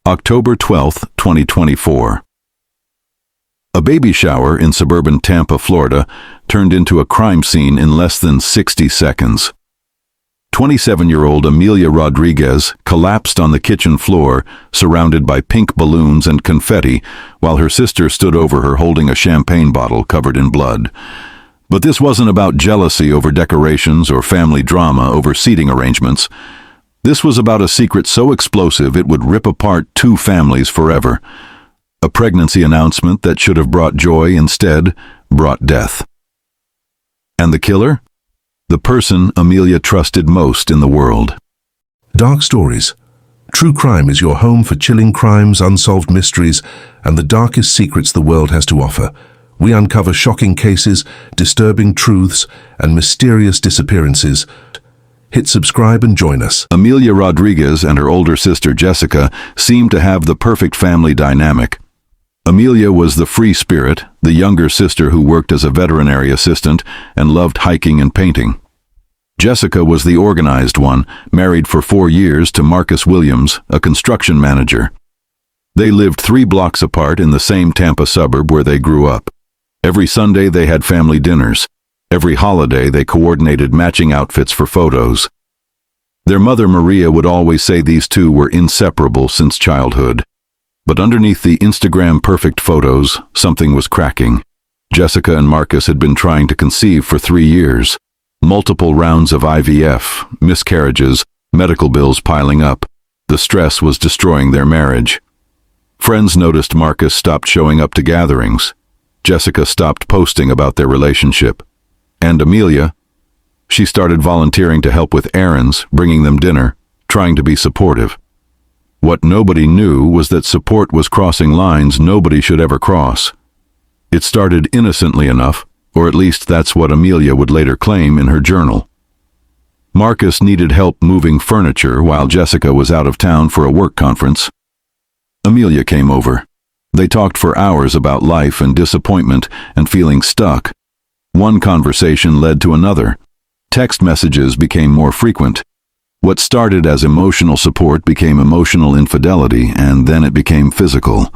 October 12, 2024. A baby shower in suburban Tampa, Florida, turned into a crime scene in less than 60 seconds. 27-year-old Amelia Rodriguez collapsed on the kitchen floor, surrounded by pink balloons and confetti, while her sister stood over her holding a champagne bottle covered in blood. But this wasn't about jealousy over decorations or family drama over seating arrangements. This was about a secret so explosive it would rip apart two families forever. A pregnancy announcement that should have brought joy instead brought death. And the killer? The person Amelia trusted most in the world. Dark Stories. True crime is your home for chilling crimes, unsolved mysteries, and the darkest secrets the world has to offer. We uncover shocking cases, disturbing truths, and mysterious disappearances. Hit subscribe and join us. Amelia Rodriguez and her older sister Jessica seemed to have the perfect family dynamic. Amelia was the free spirit, the younger sister who worked as a veterinary assistant and loved hiking and painting. Jessica was the organized one, married for 4 years to Marcus Williams, a construction manager. They lived 3 blocks apart in the same Tampa suburb where they grew up. Every Sunday they had family dinners. Every holiday they coordinated matching outfits for photos. Their mother Maria would always say these two were inseparable since childhood. But underneath the Instagram perfect photos, something was cracking. Jessica and Marcus had been trying to conceive for 3 years. Multiple rounds of IVF, miscarriages, medical bills piling up. The stress was destroying their marriage. Friends noticed Marcus stopped showing up to gatherings. Jessica stopped posting about their relationship. And Amelia, she started volunteering to help with errands, bringing them dinner, trying to be supportive. What nobody knew was that support was crossing lines nobody should ever cross. It started innocently enough, or at least that's what Amelia would later claim in her journal. Marcus needed help moving furniture while Jessica was out of town for a work conference. Amelia came over. They talked for hours about life and disappointment and feeling stuck. One conversation led to another. Text messages became more frequent. What started as emotional support became emotional infidelity, and then it became physical.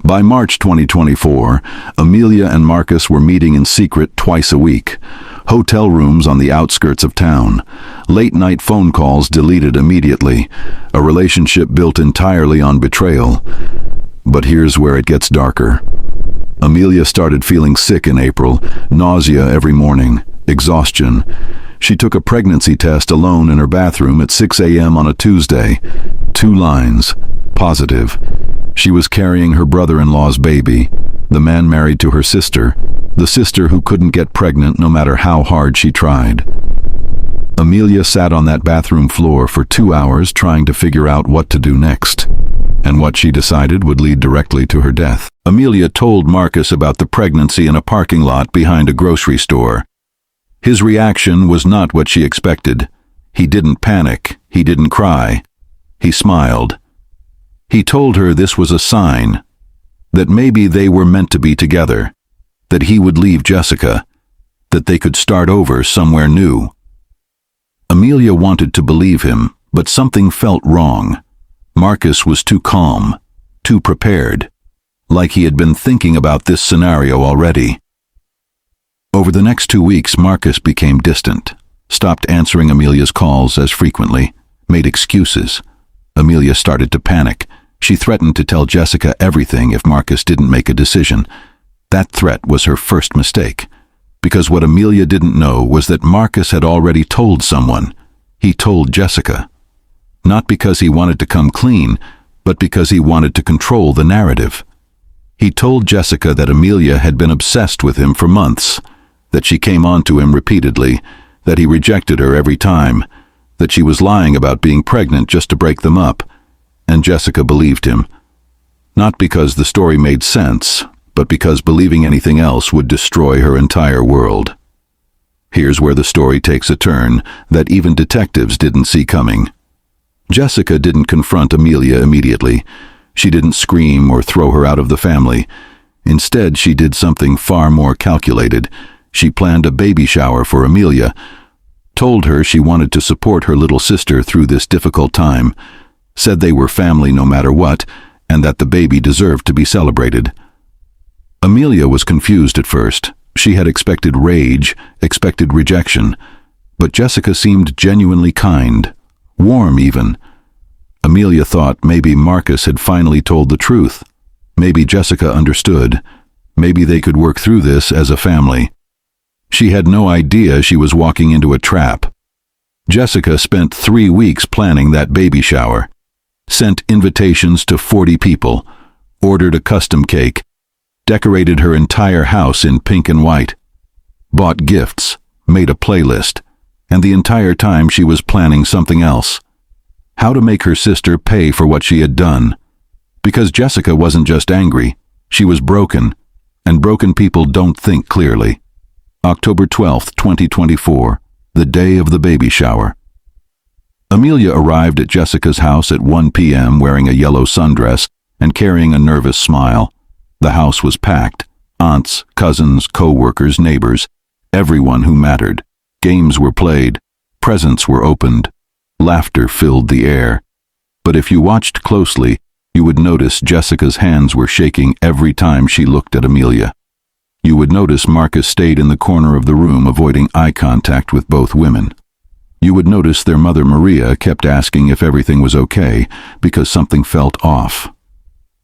By March 2024, Amelia and Marcus were meeting in secret twice a week. Hotel rooms on the outskirts of town. Late-night phone calls deleted immediately. A relationship built entirely on betrayal. But here's where it gets darker. Amelia started feeling sick in April, nausea every morning, exhaustion. She took a pregnancy test alone in her bathroom at 6 a.m. on a Tuesday. 2 lines. Positive. She was carrying her brother-in-law's baby, the man married to her sister, the sister who couldn't get pregnant no matter how hard she tried. Amelia sat on that bathroom floor for 2 hours trying to figure out what to do next, and what she decided would lead directly to her death. Amelia told Marcus about the pregnancy in a parking lot behind a grocery store. His reaction was not what she expected. He didn't panic. He didn't cry. He smiled. He told her this was a sign, that maybe they were meant to be together, that he would leave Jessica, that they could start over somewhere new. Amelia wanted to believe him, but something felt wrong. Marcus was too calm, too prepared, like he had been thinking about this scenario already. Over the next 2 weeks, Marcus became distant, stopped answering Amelia's calls as frequently, made excuses. Amelia started to panic. She threatened to tell Jessica everything if Marcus didn't make a decision. That threat was her first mistake, because what Amelia didn't know was that Marcus had already told someone. He told Jessica. Not because he wanted to come clean, but because he wanted to control the narrative. He told Jessica that Amelia had been obsessed with him for months, that she came on to him repeatedly, that he rejected her every time, that she was lying about being pregnant just to break them up, and Jessica believed him. Not because the story made sense, but because believing anything else would destroy her entire world. Here's where the story takes a turn that even detectives didn't see coming. Jessica didn't confront Amelia immediately. She didn't scream or throw her out of the family. Instead, she did something far more calculated. She planned a baby shower for Amelia, told her she wanted to support her little sister through this difficult time, said they were family no matter what, and that the baby deserved to be celebrated. Amelia was confused at first. She had expected rage, expected rejection, but Jessica seemed genuinely kind, warm even. Amelia thought maybe Marcus had finally told the truth. Maybe Jessica understood. Maybe they could work through this as a family. She had no idea she was walking into a trap. Jessica spent 3 weeks planning that baby shower, sent invitations to 40 people, ordered a custom cake, decorated her entire house in pink and white, bought gifts, made a playlist, and the entire time she was planning something else. How to make her sister pay for what she had done. Because Jessica wasn't just angry, she was broken, and broken people don't think clearly. October 12th, 2024, the day of the baby shower. Amelia arrived at Jessica's house at 1 p.m. wearing a yellow sundress and carrying a nervous smile. The house was packed. Aunts, cousins, co-workers, neighbors, everyone who mattered. Games were played. Presents were opened. Laughter filled the air. But if you watched closely, you would notice Jessica's hands were shaking every time she looked at Amelia. You would notice Marcus stayed in the corner of the room avoiding eye contact with both women. You would notice their mother Maria kept asking if everything was okay because something felt off.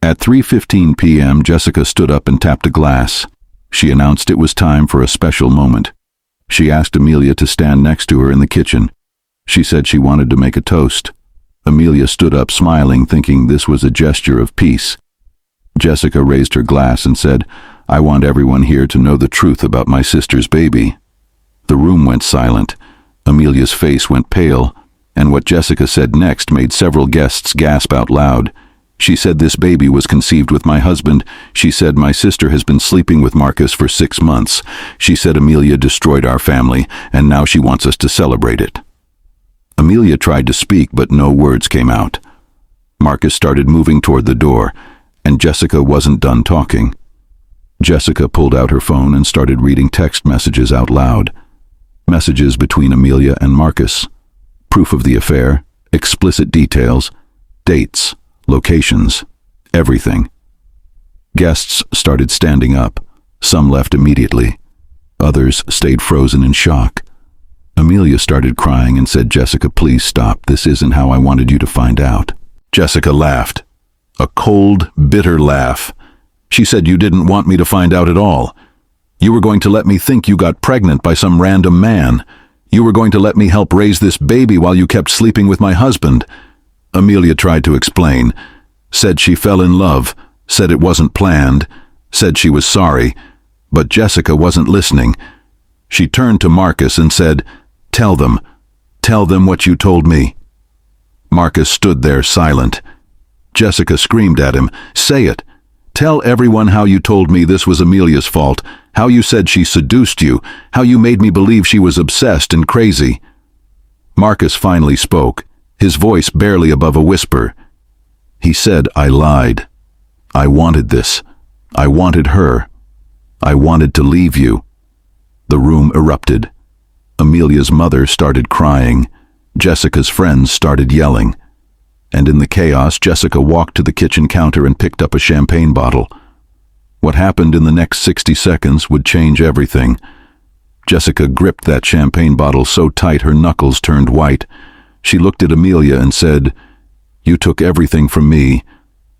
At 3:15 p.m. Jessica stood up and tapped a glass. She announced it was time for a special moment. She asked Amelia to stand next to her in the kitchen. She said she wanted to make a toast. Amelia stood up smiling, thinking this was a gesture of peace. Jessica raised her glass and said, "I want everyone here to know the truth about my sister's baby." The room went silent. Amelia's face went pale, and what Jessica said next made several guests gasp out loud. She said this baby was conceived with my husband. She said my sister has been sleeping with Marcus for 6 months. She said Amelia destroyed our family, and now she wants us to celebrate it. Amelia tried to speak, but no words came out. Marcus started moving toward the door, and Jessica wasn't done talking. Jessica pulled out her phone and started reading text messages out loud. Messages between Amelia and Marcus. Proof of the affair, explicit details, dates, locations, everything. Guests started standing up. Some left immediately. Others stayed frozen in shock. Amelia started crying and said, "Jessica, please stop. This isn't how I wanted you to find out." Jessica laughed. A cold, bitter laugh. She said, "You didn't want me to find out at all. You were going to let me think you got pregnant by some random man. You were going to let me help raise this baby while you kept sleeping with my husband." Amelia tried to explain, said she fell in love, said it wasn't planned, said she was sorry, but Jessica wasn't listening. She turned to Marcus and said, tell them what you told me." Marcus stood there silent. Jessica screamed at him, "Say it. Tell everyone how you told me this was Amelia's fault, how you said she seduced you, how you made me believe she was obsessed and crazy." Marcus finally spoke, his voice barely above a whisper. He said, "I lied. I wanted this. I wanted her. I wanted to leave you." The room erupted. Amelia's mother started crying. Jessica's friends started yelling. And in the chaos, Jessica walked to the kitchen counter and picked up a champagne bottle. What happened in the next 60 seconds would change everything. Jessica gripped that champagne bottle so tight her knuckles turned white. She looked at Amelia and said, "You took everything from me.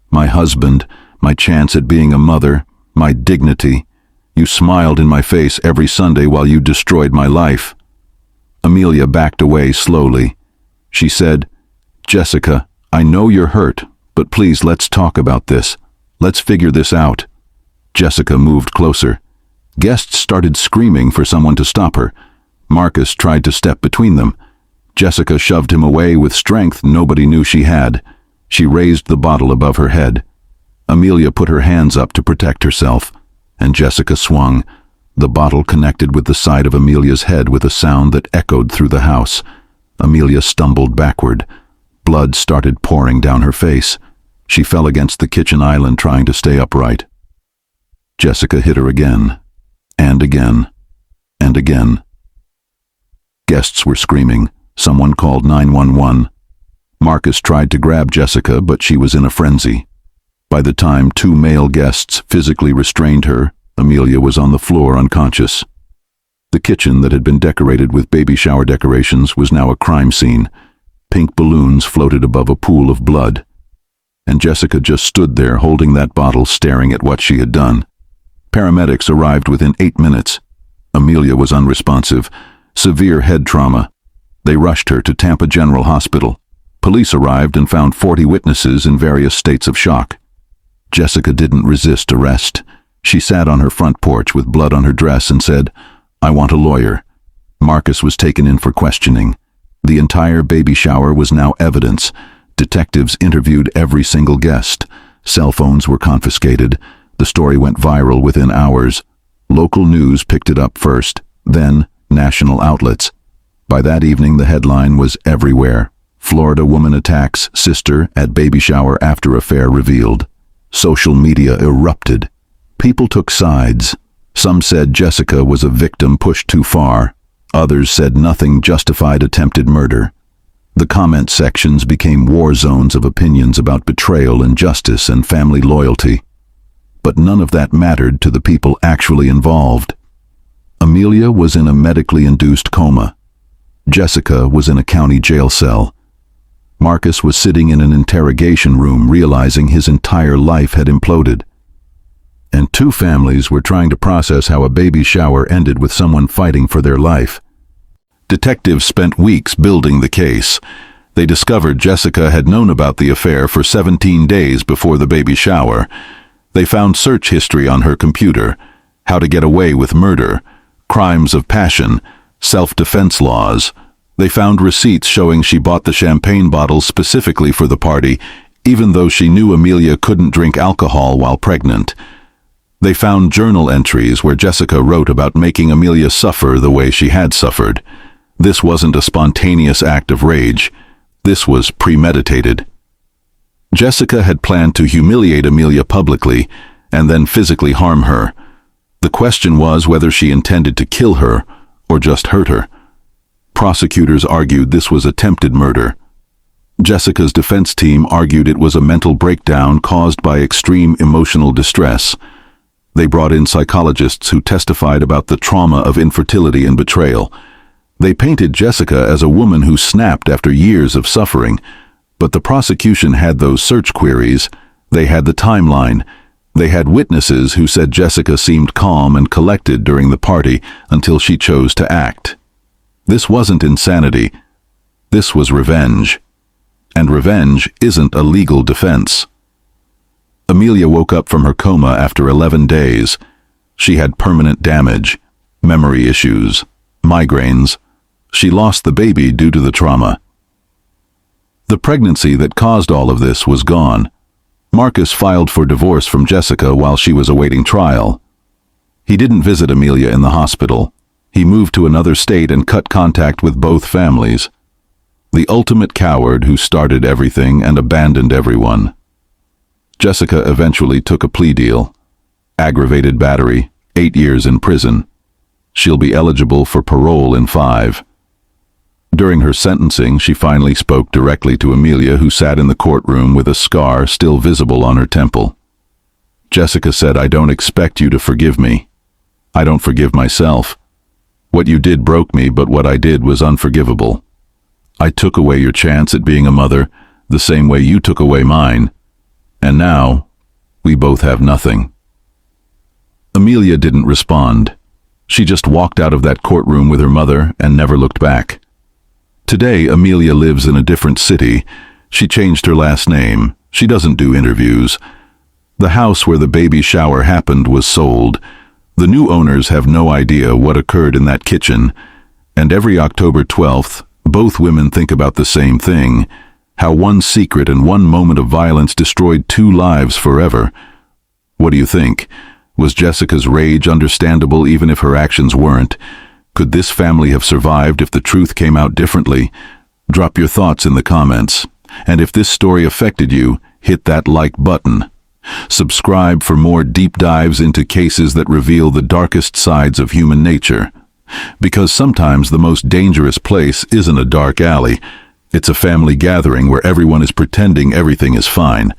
My husband, my chance at being a mother, my dignity. You smiled in my face every Sunday while you destroyed my life." Amelia backed away slowly. She said, "Jessica, I know you're hurt, but please let's talk about this. Let's figure this out." Jessica moved closer. Guests started screaming for someone to stop her. Marcus tried to step between them. Jessica shoved him away with strength nobody knew she had. She raised the bottle above her head. Amelia put her hands up to protect herself, and Jessica swung. The bottle connected with the side of Amelia's head with a sound that echoed through the house. Amelia stumbled backward. Blood started pouring down her face. She fell against the kitchen island trying to stay upright. Jessica hit her again, and again, and again. Guests were screaming. Someone called 911. Marcus tried to grab Jessica, but she was in a frenzy. By the time 2 male guests physically restrained her, Amelia was on the floor unconscious. The kitchen that had been decorated with baby shower decorations was now a crime scene. Pink balloons floated above a pool of blood. And Jessica just stood there holding that bottle, staring at what she had done. Paramedics arrived within 8 minutes. Amelia was unresponsive. Severe head trauma. They rushed her to Tampa General Hospital. Police arrived and found 40 witnesses in various states of shock. Jessica didn't resist arrest. She sat on her front porch with blood on her dress and said, "I want a lawyer." Marcus was taken in for questioning. The entire baby shower was now evidence. Detectives interviewed every single guest. Cell phones were confiscated. The story went viral within hours. Local news picked it up first, then national outlets. By that evening, the headline was everywhere. Florida woman attacks sister at baby shower after affair revealed. Social media erupted. People took sides. Some said Jessica was a victim pushed too far. Others said nothing justified attempted murder. The comment sections became war zones of opinions about betrayal, injustice, and family loyalty. But none of that mattered to the people actually involved. Amelia was in a medically induced coma. Jessica was in a county jail cell. Marcus was sitting in an interrogation room, realizing his entire life had imploded. And 2 families were trying to process how a baby shower ended with someone fighting for their life. Detectives spent weeks building the case. They discovered Jessica had known about the affair for 17 days before the baby shower. They found search history on her computer, how to get away with murder, crimes of passion, self-defense laws. They found receipts showing she bought the champagne bottles specifically for the party, even though she knew Amelia couldn't drink alcohol while pregnant. They found journal entries where Jessica wrote about making Amelia suffer the way she had suffered. This wasn't a spontaneous act of rage. This was premeditated. Jessica had planned to humiliate Amelia publicly and then physically harm her. The question was whether she intended to kill her or just hurt her. Prosecutors argued this was attempted murder. Jessica's defense team argued it was a mental breakdown caused by extreme emotional distress. They brought in psychologists who testified about the trauma of infertility and betrayal. They painted Jessica as a woman who snapped after years of suffering, but the prosecution had those search queries. They had the timeline. They had witnesses who said Jessica seemed calm and collected during the party until she chose to act. This wasn't insanity. This was revenge. And revenge isn't a legal defense. Amelia woke up from her coma after 11 days. She had permanent damage, memory issues, migraines. She lost the baby due to the trauma. The pregnancy that caused all of this was gone. Marcus filed for divorce from Jessica while she was awaiting trial. He didn't visit Amelia in the hospital. He moved to another state and cut contact with both families. The ultimate coward who started everything and abandoned everyone. Jessica eventually took a plea deal. Aggravated battery, 8 years in prison. She'll be eligible for parole in 5. During her sentencing, she finally spoke directly to Amelia, who sat in the courtroom with a scar still visible on her temple. Jessica said, "I don't expect you to forgive me. I don't forgive myself. What you did broke me, but what I did was unforgivable. I took away your chance at being a mother, the same way you took away mine. And now, we both have nothing." Amelia didn't respond. She just walked out of that courtroom with her mother and never looked back. Today, Amelia lives in a different city. She changed her last name. She doesn't do interviews. The house where the baby shower happened was sold. The new owners have no idea what occurred in that kitchen. And every October 12th, both women think about the same thing. How one secret and one moment of violence destroyed 2 lives forever. What do you think? Was Jessica's rage understandable even if her actions weren't? Could this family have survived if the truth came out differently? Drop your thoughts in the comments. And if this story affected you, hit that like button. Subscribe for more deep dives into cases that reveal the darkest sides of human nature. Because sometimes the most dangerous place isn't a dark alley, It's a family gathering where everyone is pretending everything is fine.